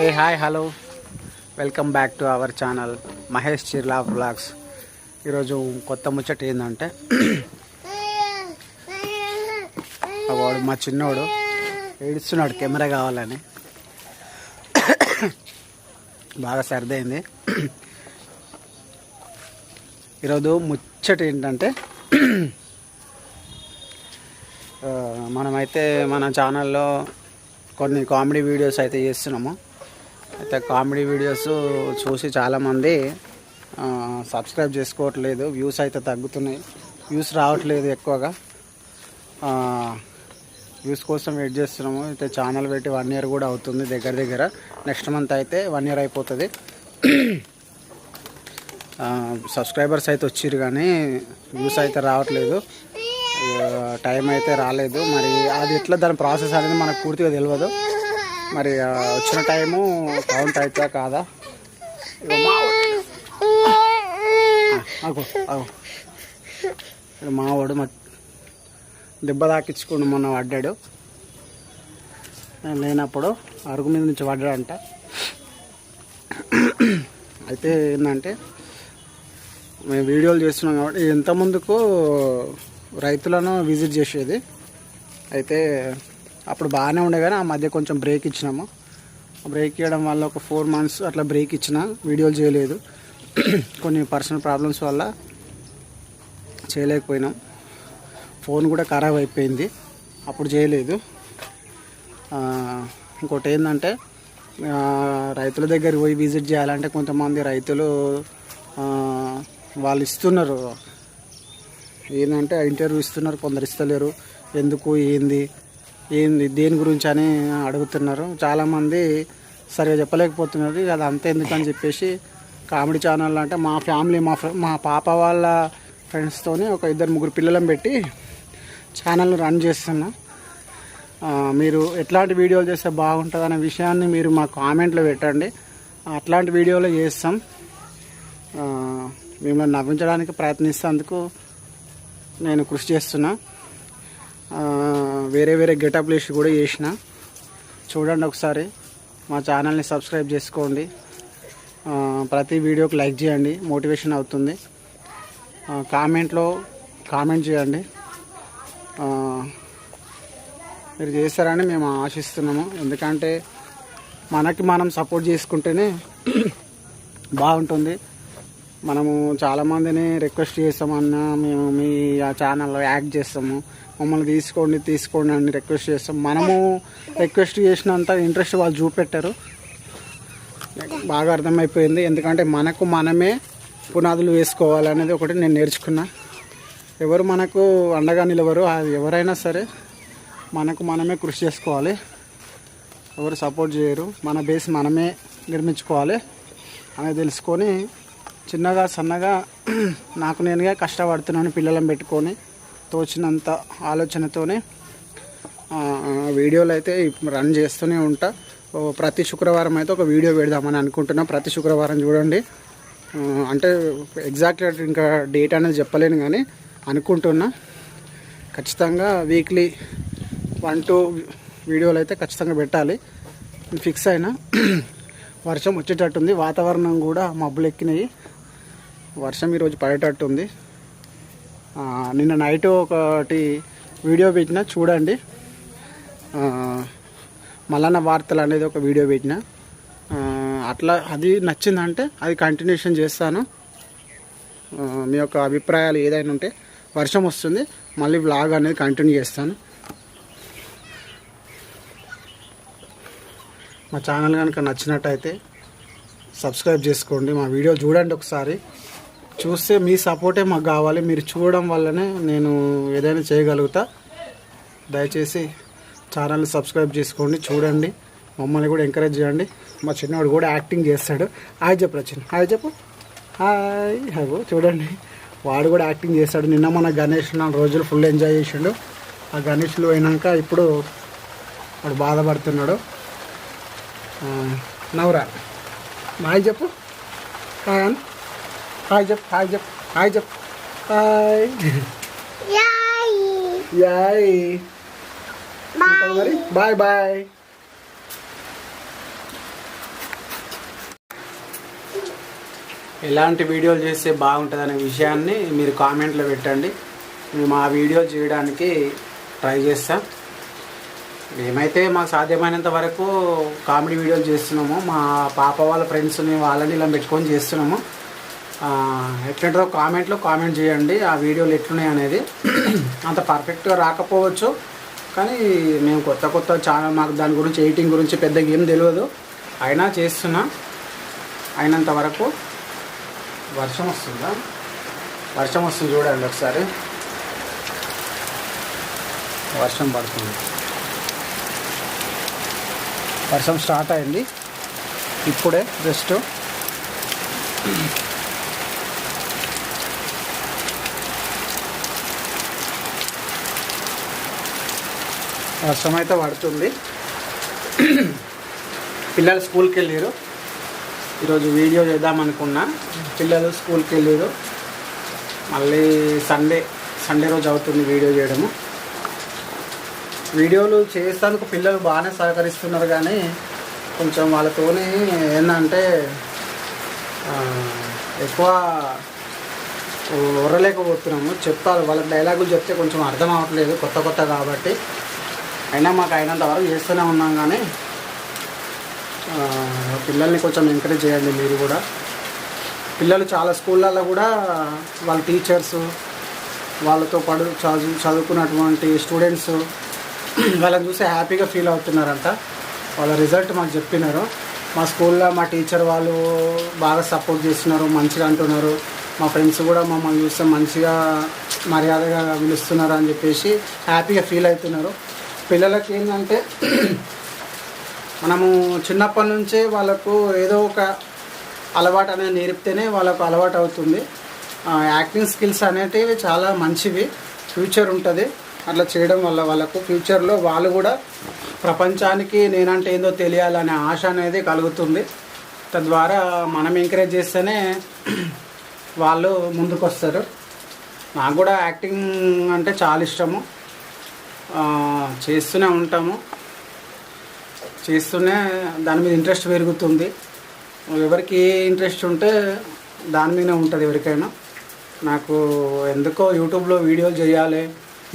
A hi hello welcome back to our channel Mahesh Chirla vlogs. ఈరోజు కొత్త ముచ్చట ఏంటంటే వాడు మా చిన్నోడు ఏడుస్తున్నాడు కెమెరా కావాలని. బాగా సర్దైంది. ఈరోజు ముచ్చట ఏంటంటే మనమైతే మన ఛానల్లో కొన్ని కామెడీ వీడియోస్ అయితే చేస్తున్నాము. అయితే కామెడీ వీడియోస్ చూసి చాలామంది సబ్స్క్రైబ్ చేసుకోవట్లేదు, వ్యూస్ అయితే తగ్గుతున్నాయి, వ్యూస్ రావట్లేదు ఎక్కువగా. వ్యూస్ కోసం వెయిట్ చేస్తున్నాము. అయితే ఛానల్ పెట్టి 1 year కూడా అవుతుంది, దగ్గర నెక్స్ట్ మంత్ అయితే 1 year అయిపోతుంది. సబ్స్క్రైబర్స్ అయితే వచ్చిర్రు కానీ వ్యూస్ అయితే రావట్లేదు, టైం అయితే రాలేదు. మరి అది ఎట్లా దాని ప్రాసెస్ అనేది మనకు పూర్తిగా తెలియదు. మరి వచ్చిన టైము కౌంట్ అవుతా కాదా. మావాడు మా దెబ్బ తాకించుకుని మొన్న పడ్డాడు. నేను లేనప్పుడు అరుగు మీద నుంచి పడ్డాడంట. అయితే ఏంటంటే మేము వీడియోలు చేస్తున్నాం కాబట్టి ఎంత ముందుకు రైతులను విజిట్ చేసేది. అయితే అప్పుడు బాగానే ఉండే కానీ ఆ మధ్య కొంచెం బ్రేక్ ఇచ్చినాము. బ్రేక్ ఇవ్వడం వల్ల ఒక 4 months అట్లా బ్రేక్ ఇచ్చిన, వీడియోలు చేయలేదు. కొన్ని పర్సనల్ ప్రాబ్లమ్స్ వల్ల చేయలేకపోయినాం. ఫోన్ కూడా ఖరాబ్ అయిపోయింది, అప్పుడు చేయలేదు. ఇంకోటి ఏంటంటే రైతుల దగ్గరికి పోయి విజిట్ చేయాలంటే కొంతమంది రైతులు వాళ్ళు ఇస్తున్నారు, ఏంటంటే ఇంటర్వ్యూ ఇస్తున్నారు, కొందరు ఇస్తలేరు. ఎందుకు ఏంది దేని గురించి అని అడుగుతున్నారు. చాలామంది సరిగా చెప్పలేకపోతున్నారు. అది అంతే ఎందుకని చెప్పేసి కామెడీ ఛానల్ అంటే మా ఫ్యామిలీ మా పాప వాళ్ళ ఫ్రెండ్స్తోని ఒక 2-3 పిల్లలను పెట్టి ఛానల్ని రన్ చేస్తున్నా. మీరు ఎట్లాంటి వీడియోలు చేస్తే బాగుంటుంది అనే విషయాన్ని మీరు మా కామెంట్లో పెట్టండి. అట్లాంటి వీడియోలు చేస్తాం. మిమ్మల్ని నవ్వించడానికి ప్రయత్నిస్తేందుకు నేను కృషి చేస్తున్నా. వేరే గెటప్లు వేసి కూడా చేసిన. చూడండి ఒకసారి, మా ఛానల్ని సబ్స్క్రైబ్ చేసుకోండి, ప్రతి వీడియోకి లైక్ చేయండి, మోటివేషన్ అవుతుంది. కామెంట్లో కామెంట్ చేయండి. మీరు చేస్తారని మేము ఆశిస్తున్నాము. ఎందుకంటే మనకి మనం సపోర్ట్ చేసుకుంటేనే బాగుంటుంది. మనము చాలామందిని రిక్వెస్ట్ చేస్తామన్నా, మేము మీ ఆ ఛానల్లో యాక్ట్ చేస్తాము, మమ్మల్ని తీసుకోండి అని రిక్వెస్ట్ చేస్తాం. మనము రిక్వెస్ట్ చేసినంత ఇంట్రెస్ట్ వాళ్ళు చూపెట్టారు, బాగా అర్థమైపోయింది. ఎందుకంటే మనకు మనమే పునాదులు వేసుకోవాలనేది ఒకటి నేను నేర్చుకున్నా. ఎవరు మనకు అండగా నిలవరు, అది ఎవరైనా సరే మనకు మనమే కృషి చేసుకోవాలి. ఎవరు సపోర్ట్ చేయరు, మన బేస్ మనమే నిర్మించుకోవాలి అనేది తెలుసుకొని చిన్నగా సన్నగా నాకు నేనుగా కష్టపడుతున్నాను. పిల్లలను పెట్టుకొని తోచినంత ఆలోచనతోనే వీడియోలు అయితే రన్ చేస్తూనే ఉంటా. ప్రతి శుక్రవారం అయితే ఒక వీడియో పెడదామని అనుకుంటున్నా. ప్రతి శుక్రవారం చూడండి. అంటే ఎగ్జాక్ట్గా ఇంకా డేట్ అనేది చెప్పలేను కానీ అనుకుంటున్నా. ఖచ్చితంగా వీక్లీ 1-2 వీడియోలు అయితే ఖచ్చితంగా పెట్టాలి ఫిక్స్ అయినా. వర్షం వచ్చేటట్టుంది, వాతావరణం కూడా మబ్బులు ఎక్కినాయి, వర్షం ఈరోజు పడేటట్టుంది. నిన్న నైట్ ఒకటి వీడియో పెట్టిన, చూడండి. మల్లన్న వార్తలు అనేది ఒక వీడియో పెట్టిన. అట్లా అది నచ్చిందంటే అది కంటిన్యూషన్ చేస్తాను. మీ యొక్క అభిప్రాయాలు ఏదైనా ఉంటే, వర్షం వస్తుంది మళ్ళీ వ్లాగ్ అనేది కంటిన్యూ చేస్తాను. మా ఛానల్ కనుక నచ్చినట్టయితే సబ్స్క్రైబ్ చేసుకోండి. మా వీడియో చూడండి ఒకసారి. చూస్తే మీ సపోర్టే మాకు కావాలి. మీరు చూడడం వల్లనే నేను ఏదైనా చేయగలుగుతా. దయచేసి ఛానల్ని సబ్స్క్రైబ్ చేసుకోండి, చూడండి, మమ్మల్ని కూడా ఎంకరేజ్ చేయండి. మా చిన్నవాడు కూడా యాక్టింగ్ చేస్తాడు. హాయ్ చెప్పు రచన, హాయ్ చెప్పు, హాయ్. హలో చూడండి, వాడు కూడా యాక్టింగ్ చేస్తాడు. నిన్న మన గణేష్ 4 రోజులు ఫుల్ ఎంజాయ్ చేసిండు. ఆ గణేష్లు అయినాక ఇప్పుడు వాడు బాధపడుతున్నాడు. నవరా హాయ్ చెప్పు, హాయ్ అన్, హాయ్ చెప్పు, హాయ్ చెప్పు, హాయ్ చెప్పు, హాయ్ యాయ్. మరి బాయ్ బాయ్. ఎలాంటి వీడియోలు చేస్తే బాగుంటుంది అనే విషయాన్ని మీరు కామెంట్లో పెట్టండి. మేము ఆ వీడియో చేయడానికి ట్రై చేస్తాం. మేమైతే మాకు సాధ్యమైనంత వరకు కామెడీ వీడియోలు చేస్తున్నాము. మా పాప వాళ్ళ ఫ్రెండ్స్ని వాళ్ళని ఇలా పెట్టుకొని చేస్తున్నాము. ఎట్లుంటుందో కామెంట్లో కామెంట్ చేయండి ఆ వీడియోలు ఎట్లున్నాయి అనేది. అంత పర్ఫెక్ట్గా రాకపోవచ్చు, కానీ మేము కొత్త ఛానల్, మాకు దాని గురించి ఎడిటింగ్ గురించి పెద్దగా ఏం తెలియదు, అయినా చేస్తున్నా. అయినంత వరకు. వర్షం వస్తుందా? వర్షం వస్తుంది చూడండి ఒకసారి. వర్షం పడుతుంది. వర్షం స్టార్ట్ అయింది ఇప్పుడే జస్ట్. వర్షం అయితే పడుతుంది. పిల్లలు స్కూల్కి వెళ్ళారు. ఈరోజు వీడియో చేద్దామనుకున్నా, పిల్లలు స్కూల్కి వెళ్ళారు. మళ్ళీ సండే రోజు అవుతుంది వీడియో చేయడము. వీడియోలు చేస్తానికి పిల్లలు బాగానే సహకరిస్తున్నారు, కానీ కొంచెం వాళ్ళతోనే ఏంటంటే ఎక్కువ ఉరలేకపోతున్నాము. చెప్పాలి వాళ్ళకి డైలాగులు చెప్తే కొంచెం అర్థం అవ్వట్లేదు, కొత్త కాబట్టి. అయినా మాకు అయినంత వరకు చేస్తూనే ఉన్నాం, కానీ పిల్లల్ని కొంచెం ఎంకరేజ్ చేయండి మీరు కూడా. పిల్లలు చాలా స్కూళ్ళల్లో కూడా వాళ్ళ టీచర్స్, వాళ్ళతో చదువుకున్నటువంటి స్టూడెంట్స్ వాళ్ళని చూసి హ్యాపీగా ఫీల్ అవుతున్నారంట. వాళ్ళ రిజల్ట్ మాకు చెప్పినారు. మా స్కూల్లో మా టీచర్ వాళ్ళు బాగా సపోర్ట్ చేస్తున్నారు, మంచిగా అంటున్నారు. మా ఫ్రెండ్స్ కూడా మమ్మల్ని చూస్తే మంచిగా మర్యాదగా పిలుస్తున్నారు అని చెప్పేసి హ్యాపీగా ఫీల్ అవుతున్నారు. పిల్లలకి ఏంటంటే మనము చిన్నప్పటి నుంచే వాళ్ళకు ఏదో ఒక అలవాటు అనేది నేర్పితేనే వాళ్ళకు అలవాటు అవుతుంది. యాక్టింగ్ స్కిల్స్ అనేటివి చాలా మంచివి, ఫ్యూచర్ ఉంటుంది. అట్లా చేయడం వల్ల వాళ్ళకు ఫ్యూచర్లో వాళ్ళు కూడా ప్రపంచానికి నేనంటే ఏందో తెలియాలనే ఆశ అనేది కలుగుతుంది. తద్వారా మనం ఎంకరేజ్ చేస్తేనే వాళ్ళు ముందుకు వస్తారు. నాకు కూడా యాక్టింగ్ అంటే చాలా ఇష్టము, చేస్తూనే ఉంటాము. చేస్తూనే దాని మీద ఇంట్రెస్ట్ పెరుగుతుంది. ఎవరికి ఏ ఇంట్రెస్ట్ ఉంటే దాని మీదనే ఉంటుంది ఎవరికైనా. నాకు ఎందుకో యూట్యూబ్లో వీడియోలు చేయాలి,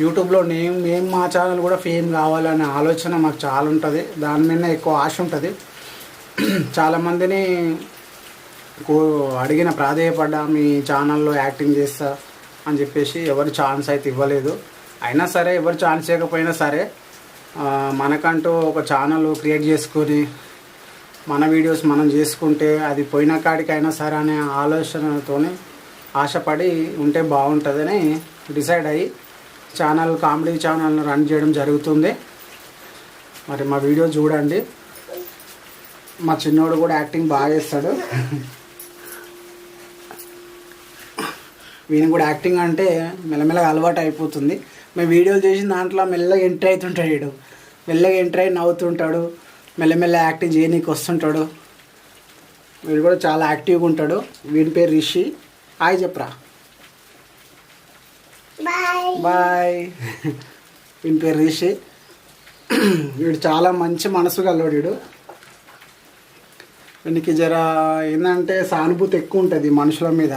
యూట్యూబ్లో మేము మా ఛానల్ కూడా ఫేమ్ కావాలనే ఆలోచన మాకు చాలా ఉంటుంది. దాని మీద ఎక్కువ ఆశ ఉంటుంది. చాలామందిని అడిగిన, ప్రాధేయపడ్డా మీ ఛానల్లో యాక్టింగ్ చేస్తా అని చెప్పేసి ఎవరు ఛాన్స్ అయితే ఇవ్వలేదు. అయినా సరే, ఎవరు ఛాన్స్ ఇవ్వకపోయినా సరే మనకంటూ ఒక ఛానల్ క్రియేట్ చేసుకొని మన వీడియోస్ మనం చేసుకుంటే అది పోయిన కాడికైనా సరే అనే ఆలోచనతోనే ఆశపడి ఉంటే బాగుంటుందని డిసైడ్ అయ్యి కామెడీ ఛానల్ను రన్ చేయడం జరుగుతుంది. మరి మా వీడియో చూడండి. మా చిన్నోడు కూడా యాక్టింగ్ బాగా చేస్తాడు. వీని కూడా యాక్టింగ్ అంటే మెల్లమెల్లగా అలవాటు అయిపోతుంది. మేము వీడియోలు చేసిన దాంట్లో మెల్లగా ఎంట్రీ అవుతుంటాడు. వీడు మెల్లగా ఎంట్రీ అయి నవ్వుతుంటాడు, మెల్లమెల్ల యాక్టింగ్ చేయనీకి వస్తుంటాడు. వీడు కూడా చాలా యాక్టివ్గా ఉంటాడు. వీడి పేరు రిషి. హాయ్ చెప్పరా. బాయ్. వీడి పేరు రిషి. వీడు చాలా మంచి మనసు గలవాడు. వీడు వీనికి జర ఏంటంటే సానుభూతి ఎక్కువ ఉంటుంది మనుషుల మీద.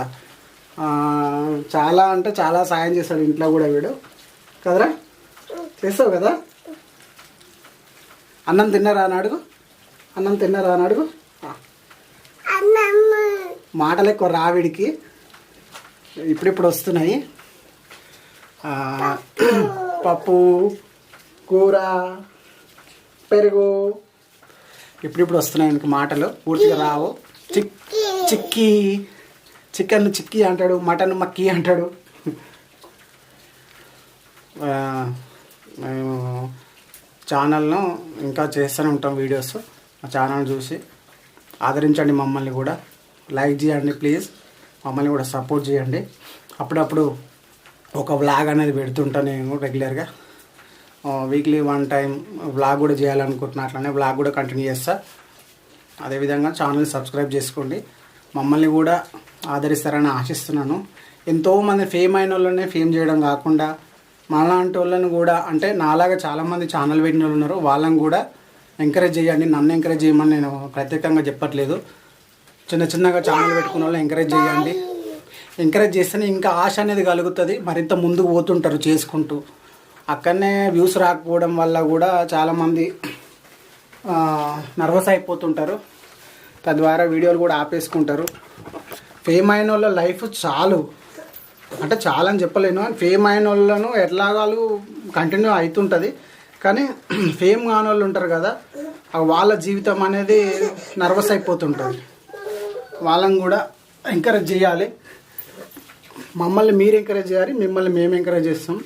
చాలా అంటే చాలా సాయం చేస్తాడు ఇంట్లో కూడా వీడు. కదరా, చేస్తావు కదా. అన్నం తిన్నారా అని అడుగు. అన్నం తిన్నారా అని అడుగు. మాటలు ఎక్కువ రావిడికి, ఇప్పుడిప్పుడు వస్తున్నాయి. పప్పు, కూర, పెరుగు ఇప్పుడిప్పుడు వస్తున్నాయి ఇంక మాటలు, పూర్తిగా రావు. చికెన్ చిక్కీ అంటాడు, మటన్ మక్కీ అంటాడు. మేము ఛానల్ను ఇంకా చేస్తూనే ఉంటాం వీడియోస్. మా ఛానల్ చూసి ఆదరించండి, మమ్మల్ని కూడా లైక్ చేయండి ప్లీజ్. మమ్మల్ని కూడా సపోర్ట్ చేయండి. అప్పుడప్పుడు ఒక వ్లాగ్ అనేది పెడుతుంటాను నేను రెగ్యులర్గా. వీక్లీ 1 టైం వ్లాగ్ కూడా చేయాలనుకుంటున్నా. అట్లనే వ్లాగ్ కూడా కంటిన్యూ చేస్తా. అదేవిధంగా ఛానల్ సబ్స్క్రైబ్ చేసుకోండి. మమ్మల్ని కూడా ఆదరిస్తారని ఆశిస్తున్నాను. ఎంతోమంది ఫేమ్ అయిన వాళ్ళనే ఫేమ్ చేయడం కాకుండా మాలాంటి వాళ్ళని కూడా, అంటే నాలాగా చాలామంది ఛానల్ పెట్టిన వాళ్ళు ఉన్నారు, వాళ్ళని కూడా ఎంకరేజ్ చేయండి. నన్ను ఎంకరేజ్ చేయమని నేను ప్రత్యేకంగా చెప్పట్లేదు. చిన్న చిన్నగా ఛానల్ పెట్టుకున్న వాళ్ళు ఎంకరేజ్ చేయండి. ఎంకరేజ్ చేస్తేనే ఇంకా ఆశ అనేది కలుగుతుంది, మరింత ముందుకు పోతుంటారు చేసుకుంటూ. అక్కడనే వ్యూస్ రాకపోవడం వల్ల కూడా చాలామంది నర్వస్ అయిపోతుంటారు, తద్వారా వీడియోలు కూడా ఆపేసుకుంటారు. ఫేమ్ అయిన వాళ్ళ లైఫ్ అంటే చాలా అని చెప్పలేను, ఫేమ్ అయిన వాళ్ళను ఎట్లాగాలు కంటిన్యూ అవుతుంటుంది. కానీ ఫేమ్ కాని వాళ్ళు ఉంటారు కదా, వాళ్ళ జీవితం అనేది నర్వస్ అయిపోతుంటుంది. వాళ్ళని కూడా ఎంకరేజ్ చేయాలి. మమ్మల్ని మీరు ఎంకరేజ్ చేయాలి, మిమ్మల్ని మేము ఎంకరేజ్ చేస్తాం.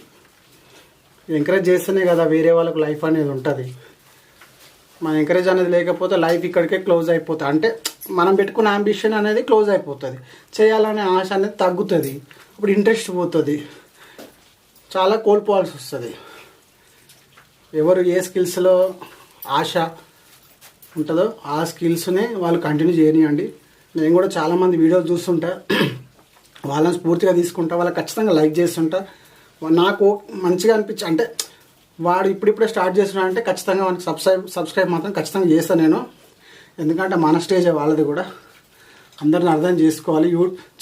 ఎంకరేజ్ చేస్తేనే కదా వేరే వాళ్ళకు లైఫ్ అనేది ఉంటుంది. మన ఎంకరేజ్ అనేది లేకపోతే లైఫ్ ఇక్కడికే క్లోజ్ అయిపోతుంది. అంటే మనం పెట్టుకున్న అంబిషన్ అనేది క్లోజ్ అయిపోతుంది, చేయాలనే ఆశ అనేది తగ్గుతుంది, అప్పుడు ఇంట్రెస్ట్ పోతుంది, చాలా కోల్పోవాల్సి వస్తుంది. ఎవరు ఏ స్కిల్స్లో ఆశ ఉంటుందో ఆ స్కిల్స్నే వాళ్ళు కంటిన్యూ చేయనియండి. నేను కూడా చాలామంది వీడియోలు చూస్తుంటా, వాళ్ళని స్ఫూర్తిగా తీసుకుంటా, వాళ్ళకి ఖచ్చితంగా లైక్ చేస్తుంటా. నాకు మంచిగా అనిపించి అంటే వాడు ఇప్పుడిప్పుడే స్టార్ట్ చేస్తున్నా అంటే ఖచ్చితంగా వానికి సబ్స్క్రైబ్ మాత్రం ఖచ్చితంగా చేస్తాను నేను. ఎందుకంటే మన స్టేజే వాళ్ళది కూడా, అందరిని అర్థం చేసుకోవాలి.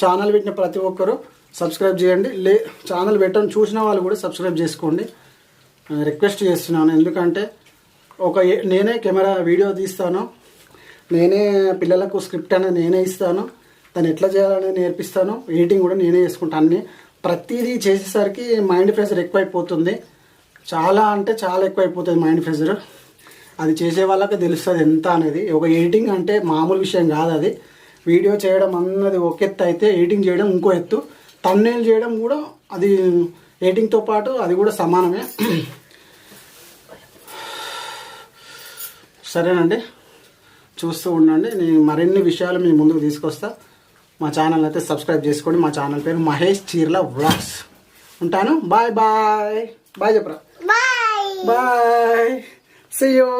ఛానల్ పెట్టిన ప్రతి ఒక్కరూ సబ్స్క్రైబ్ చేయండి. ఛానల్ పెట్టని చూసిన వాళ్ళు కూడా సబ్స్క్రైబ్ చేసుకోండి, రిక్వెస్ట్ చేస్తున్నాను. ఎందుకంటే నేనే కెమెరా వీడియో తీస్తాను, నేనే పిల్లలకు స్క్రిప్ట్ అనేది నేనే ఇస్తాను, దాన్ని ఎట్లా చేయాలనేది నేర్పిస్తాను, ఎడిటింగ్ కూడా నేనే చేసుకుంటాను. అన్నీ ప్రతిదీ చేసేసరికి మైండ్ ప్రెషర్ ఎక్కువైపోతుంది, చాలా అంటే చాలా ఎక్కువైపోతుంది మైండ్ ప్రెషర్. అది చేసే వాళ్ళకే తెలుస్తుంది ఎంత అనేది. ఒక ఎడిటింగ్ అంటే మామూలు విషయం కాదు. అది వీడియో చేయడం అన్నది ఒక ఎత్తు అయితే ఎడిటింగ్ చేయడం ఇంకో ఎత్తు, థంబ్నెయిల్ చేయడం కూడా అది ఎడిటింగ్తో పాటు అది కూడా సమానమే. సరేనండి, చూస్తూ ఉండండి. నేను మరిన్ని విషయాలు మీ ముందుకు తీసుకొస్తా. మా ఛానల్ అయితే సబ్స్క్రైబ్ చేసుకోండి. మా ఛానల్ పేరు మహేష్ చీర్ల వ్లాగ్స్. ఉంటాను. Bye bye. బాయ్ చెప్పరా. బాయ్. See you.